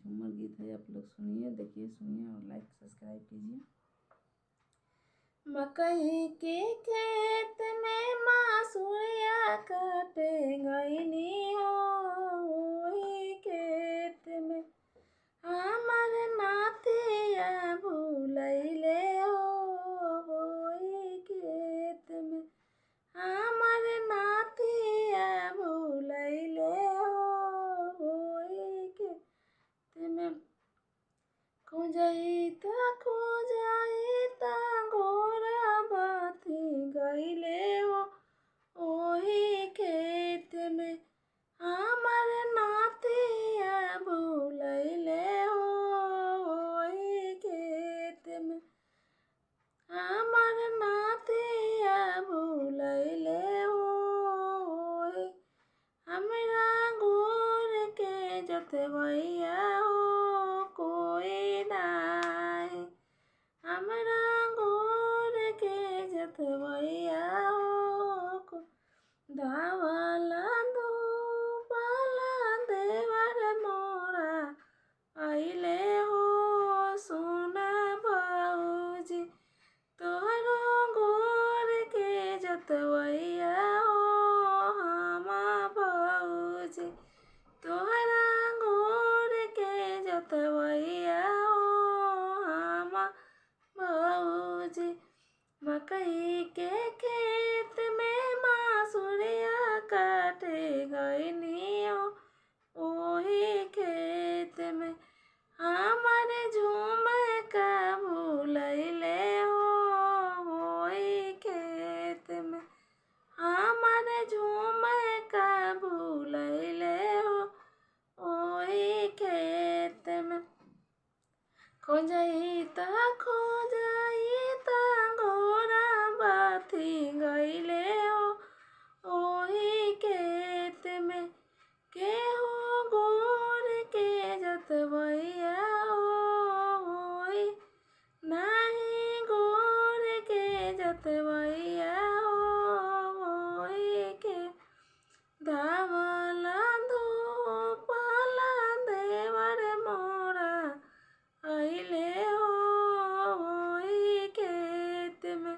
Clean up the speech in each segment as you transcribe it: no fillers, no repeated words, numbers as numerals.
झूमर गीत है, आप लोग सुनिए, देखिए, सुनिए और लाइक सब्सक्राइब कीजिए। मकई के खेत में मासूरिया काटे गईनी हो, वही खेत में हमर नातिया भूलैले हो, वही खेत में हमर नातिया भूलैले हो, वही खेत में खोजैता गोरा बाती गईले हो, ओही खेत में हमर नातिया भूलैले हो, ओही खेत में हमर नातिया भूलैले हो, ओही हमरा गोर के जोतवैया हो कोई नाई, हमरा गोर के जोतवैया हो धावला धूपला देवर मोरा अइले हो, सुना भौजी तोहरो गोर के जोतवैया हो, हमा भौजी तोहरा गोर के जोतवैया हो, हमा भौजी मकई के खेत में मासूरिया काटे गईनी हो, ओही खेत में हमर झुमका भूलैले हो, ओही खेत में हमर झुमका भूलैले हो, ओही खेत में खोजैता गोरा बाती गईले हो, ओही खेत में केहू गोर के जोतवैया हो, ओही नाही गोर के जोतवैया हो, ओही के धावला धूपला देवर मोरा अइले हो, ओही खेत में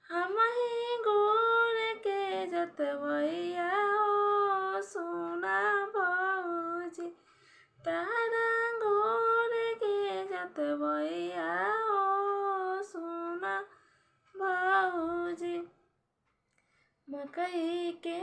हमही गोर के जोतवैया हो, सुना भौजी तारा गोर के जोतवैया हो, सुना भौजी मकई के